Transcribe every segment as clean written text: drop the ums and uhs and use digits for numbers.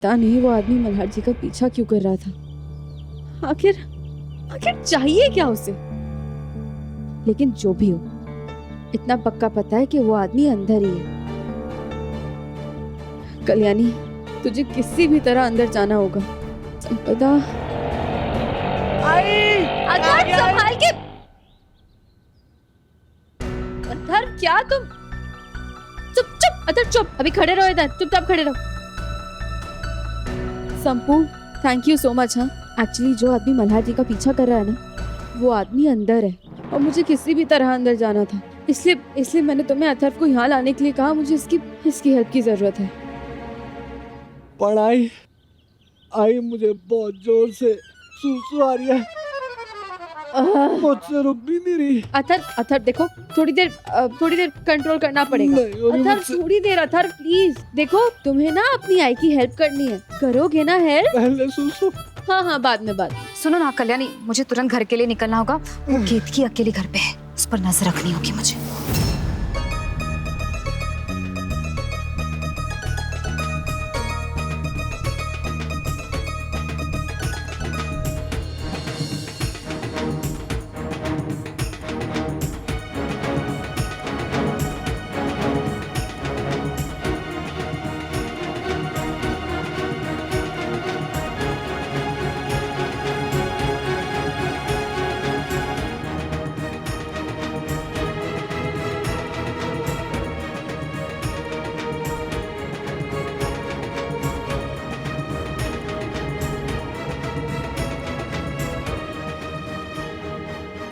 पता नहीं वो आदमी मल्हार जी का पीछा क्यों कर रहा था। आखिर चाहिए क्या उसे। लेकिन जो भी हो, इतना पक्का पता है कि वो आदमी अंदर ही है। कल्याणी, तुझे किसी भी तरह अंदर जाना होगा। संपदा, अगर संभाल के। अधर, क्या तुम? चुप, अधर चुप, अभी खड़े रहो इधर, चुपचाप खड़े रहो। संपू, थैंक यू सो मच। हाँ, एक्चुअली जो आदमी मल्हार जी का पीछा कर रहा है ना, वो आदमी अंदर है और मुझे किसी भी तरह अंदर जाना था। इसलिए मैंने तुम्हें अथर्व को यहाँ लाने के लिए कहा। मुझे इसकी हेल्प की जरूरत है। पढ़ाई आई, मुझे बहुत जोर से सुसु आ रही है, मुझसे रुक भी नहीं रही। अथर्व देखो, थोड़ी देर कंट्रोल करना पड़ेगा। अथर्व थोड़ी देर, अथर्व प्लीज देखो, तुम्हें ना अपनी आई की हेल्प करनी है। करोगे ना हेल्प? पहले सुसु। हाँ, बाद में। सुनो ना कल्याणी, मुझे तुरंत घर के लिए निकलना होगा। वो केतकी अकेले घर पे है, उस पर नजर रखनी होगी मुझे।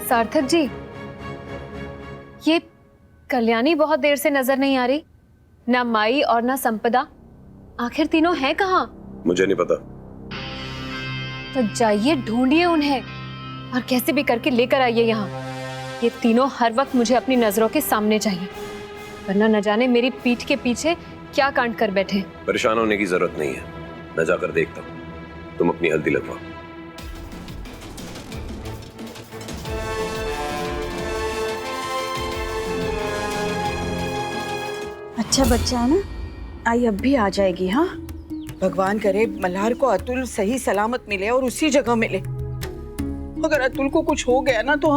सार्थक जी, ये कल्याणी बहुत देर से नजर नहीं आ रही, ना माई और ना संपदा। आखिर तीनों हैं कहाँ? मुझे नहीं पता। तो जाइए ढूंढिए उन्हें और कैसे भी करके लेकर आइए यहाँ। ये तीनों हर वक्त मुझे अपनी नजरों के सामने चाहिए, वरना न जाने मेरी पीठ के पीछे क्या कांड कर बैठे। परेशान होने की जरूरत नहीं है, मैं जाकर देखता हूँ। तुम अपनी हल्दी लगवाओ। अच्छा बच्चा है ना, आई अब भी आ जाएगी। हाँ, भगवान करे मल्हार को अतुल सही सलामत मिले और उसी जगह मिले। अगर अतुल को कुछ हो गया ना तो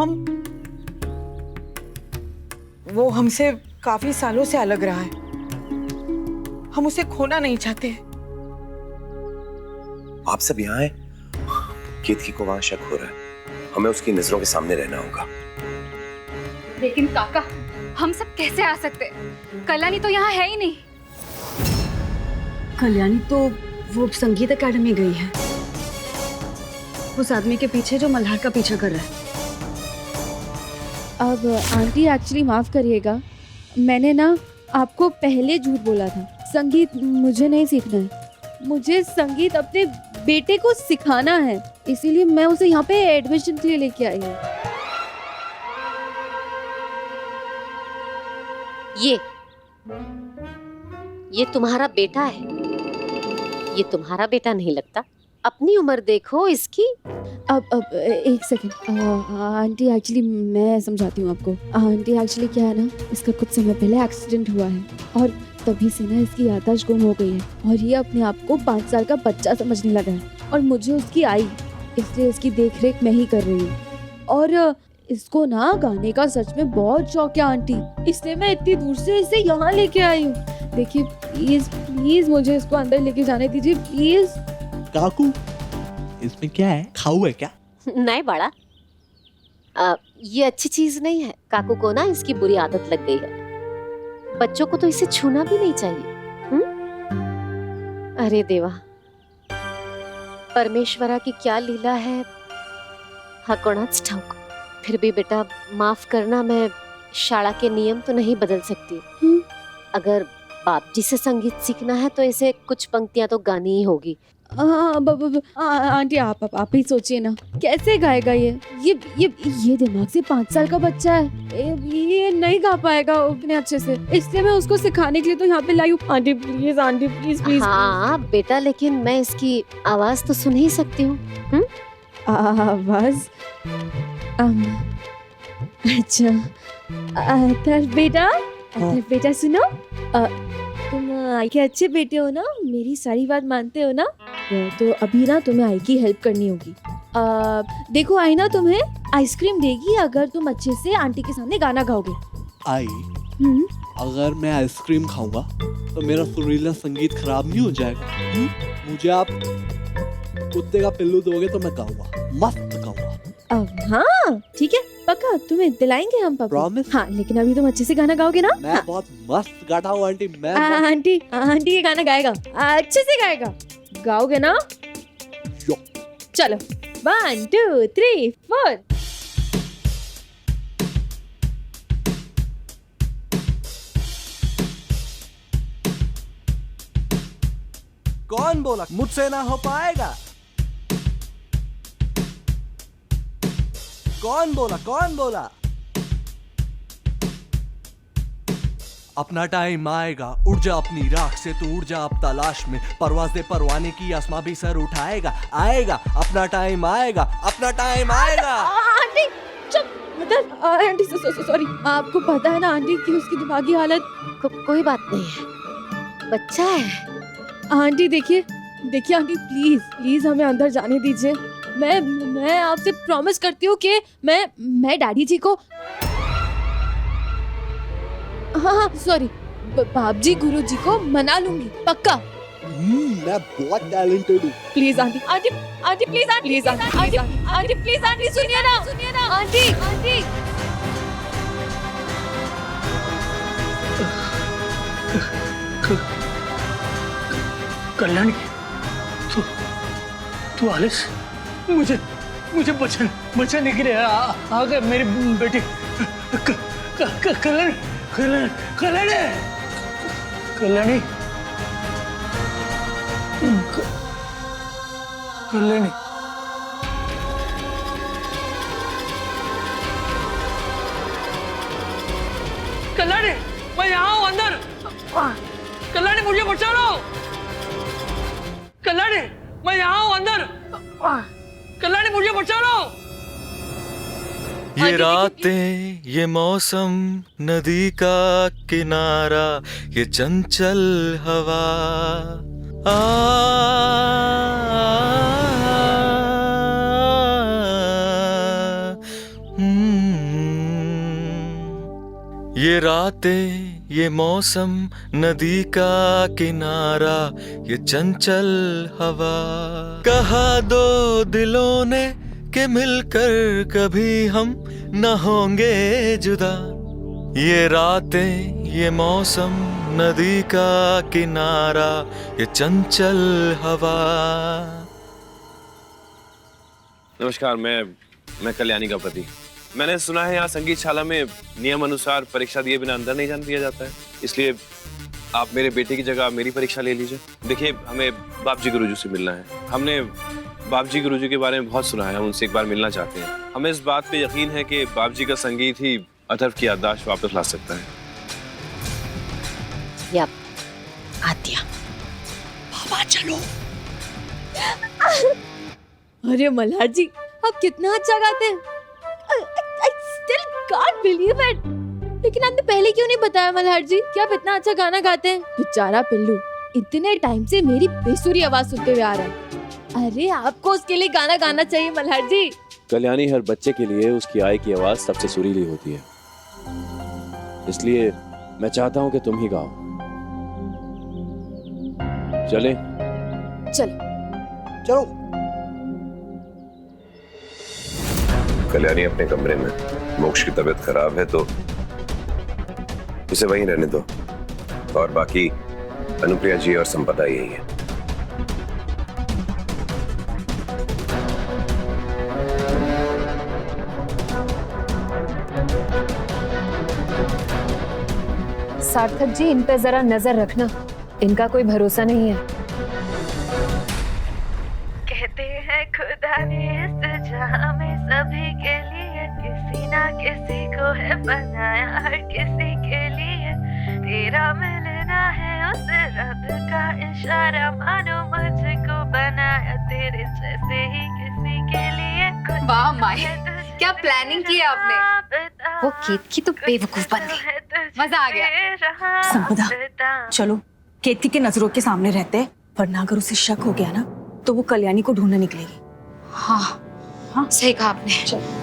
वो हमसे काफी सालों से अलग रहा है। हम उसे खोना नहीं चाहते। आप सब यहाँ हैं? केतकी को वहां शक हो रहा है, हमें उसकी नजरों के सामने रहना होगा। लेकिन काका, हम सब कैसे आ सकते? कल्याणी तो यहाँ है ही नहीं। कल्याणी तो वो संगीत एकेडमी गई है, उस आदमी के पीछे जो मल्हार का पीछा कर रहा है। अब आंटी एक्चुअली माफ करिएगा, मैंने ना आपको पहले झूठ बोला था। संगीत मुझे नहीं सीखना है, मुझे संगीत अपने बेटे को सिखाना है, इसीलिए मैं उसे यहाँ पे एडमिशन के लिए लेके आई हूँ। ये तुम्हारा बेटा है? ये तुम्हारा बेटा नहीं लगता। अपनी उम्र देखो इसकी। अब एक सेकंड आंटी, एक्चुअली मैं समझाती हूँ आपको। आंटी एक्चुअली क्या है ना, इसका कुछ समय पहले एक्सीडेंट हुआ है और तभी से ना इसकी याददाश्त गुम हो गई है और ये अपने आप को 5 साल का बच्चा समझने लगा है और मुझे उसकी आई, इसलिए इसकी देखरेख मैं ही कर रही हूँ। और इसको ना गाने का सच में बहुत शौक है आंटी, इसलिए मैं इतनी दूर से इसे यहाँ लेके आई हूँ। देखिए प्लीज मुझे इसको अंदर लेके जाने दीजिए प्लीज। काकू, इसमें क्या है? खाऊ है क्या? नहीं बड़ा, ये अच्छी चीज नहीं है। काकू को ना इसकी बुरी आदत लग गई है। बच्चों को तो इसे छूना भी नहीं चाहिए। अरे देवा, परमेश्वरा की क्या लीला है, हकोणाच ठाऊक। फिर भी बेटा माफ करना, मैं शाला के नियम तो नहीं बदल सकती। अगर बाप जी से संगीत सीखना है तो इसे कुछ पंक्तियां तो गानी ही होगी। आंटी आप ही सोचिए ना, कैसे गाएगा ये दिमाग से 5 साल का बच्चा है, ये नहीं गा पाएगा उतने अच्छे से, इसलिए मैं उसको सिखाने के लिए तो यहाँ पे लाई हूँ। Aunty please. हाँ बेटा, लेकिन मैं इसकी आवाज तो सुन ही सकती हूँ। आवाज? अच्छा, अथर्व बेटा सुनो, तुम आई के अच्छे बेटे हो ना, मेरी सारी बात मानते हो ना। तो अभी ना तुम्हें आई की हेल्प करनी होगी। देखो आई ना तुम्हें आइसक्रीम देगी अगर तुम अच्छे से आंटी के सामने गाना गाओगे। आई, अगर मैं आइसक्रीम खाऊंगा तो मेरा सुरीला संगीत खराब नहीं हो जाएगा? मुझे आप कुत्ते का पिल्लू दोगे तो मैं गाऊंगा, मस्त गाऊंगा। हाँ ठीक है, पक्का तुम्हें दिलाएंगे हम पापा। प्रॉमिस? हाँ लेकिन अभी तुम अच्छे से गाना गाओगे ना। मैं बहुत मस्त गाता हूँ आंटी। मैं आंटी ये गाना गाएगा, अच्छे से गाएगा। गाओगे ना? यो। चलो 1 2 3 4। कौन बोला मुझसे ना हो पाएगा? कौन बोला? अपना टाइम आएगा, उड़ जा अपनी राख से, तू उड़ जा अब तलाश में, परवाज़ दे परवाने की, आसमां भी सर उठाएगा। आएगा अपना टाइम आएगा। आंटी चुप, मतलब आंटी सॉरी, आपको पता है ना आंटी की उसकी दिमागी हालत। कोई बात नहीं है, बच्चा है। आंटी देखिए आंटी प्लीज हमें अंदर जाने दीजिए। मैं आपसे प्रॉमिस करती हूँ कि मैं डैडी जी को, हाँ सॉरी, बाप जी गुरु जी को मना लूंगी, पक्का। मैं बहुत टैलेंटेड हूँ। प्लीज आंटी प्लीज आंटी सुनिए ना आंटी। कल्याणी, तू आलिस, मुझे बचाने के लिए आ गए मेरी बेटी। कल्याणी, मैं यहाँ हूँ अंदर। कल्याणी मुझे बचा लो। कल्याणी, मैं यहाँ हूँ अंदर। कल्याणी मुझे बचा लो। ये रातें, ये मौसम, नदी का किनारा, ये चंचल हवा, ये रातें, ये मौसम, नदी का किनारा, ये चंचल हवा, कहा दो दिलों ने कि मिलकर कभी हम न होंगे जुदा। ये रातें, ये मौसम, नदी का किनारा, ये चंचल हवा। नमस्कार, मैं कल्याणी का पति। मैंने सुना है यहाँ संगीत शाला में नियम अनुसार परीक्षा दिए बिना अंदर नहीं जाने दिया जाता है, इसलिए आप मेरे बेटे की जगह मेरी परीक्षा ले लीजिए। देखिए, हमें बाप जी गुरुजी से मिलना है। हमने बाप जी गुरुजी के बारे में बहुत सुना है, हम उनसे एक बार मिलना चाहते हैं। हमें इस बात पे यकीन है कि बाप जी का संगीत ही अथर्व की याददाश्त वापस ला सकता है। आद्या, बाबा चलो। अरे मल्हार जी, आप कितना अच्छा गाते हैं। I still can't believe it। लेकिन आपने पहले क्यों नहीं बताया मल्हार जी कि आप इतना अच्छा गाना गाते हैं? बेचारा पिल्लू इतने टाइम से मेरी बेसुरी आवाज सुनते हुए आ रहा है। अरे आपको उसके लिए गाना गाना चाहिए मल्हार जी। कल्याणी, हर बच्चे के लिए उसकी आई की आवाज सबसे सुरीली होती है, इसलिए मैं चाहता हूँ कि तुम ही गाओ। चले? चलो। कल्याणी अपने कमरे में, मोक्ष की तबीयत खराब है तो उसे वहीं रहने दो, और बाकी अनुप्रिया जी और संपदा यही है। सार्थक जी, इन पे जरा नजर रखना, इनका कोई भरोसा नहीं है। कहते हैं खुदा ने इस जहां में सभी के लिए किसी ना किसी को है बनाया, हर किसी के लिए तेरा मिलना है उस रब का इशारा, मानो मुझको बनाया तेरे जैसे ही किसी के लिए। वाह माई, क्या प्लानिंग की है आपने। वो केत की तो बेवकूफ बन गई, मजा आ गया। संपदा, चलो केतकी के नजरों के सामने रहते हैं, वरना अगर उसे शक हो गया ना तो वो कल्याणी को ढूंढने निकलेगी। हाँ, सही कहा आपने।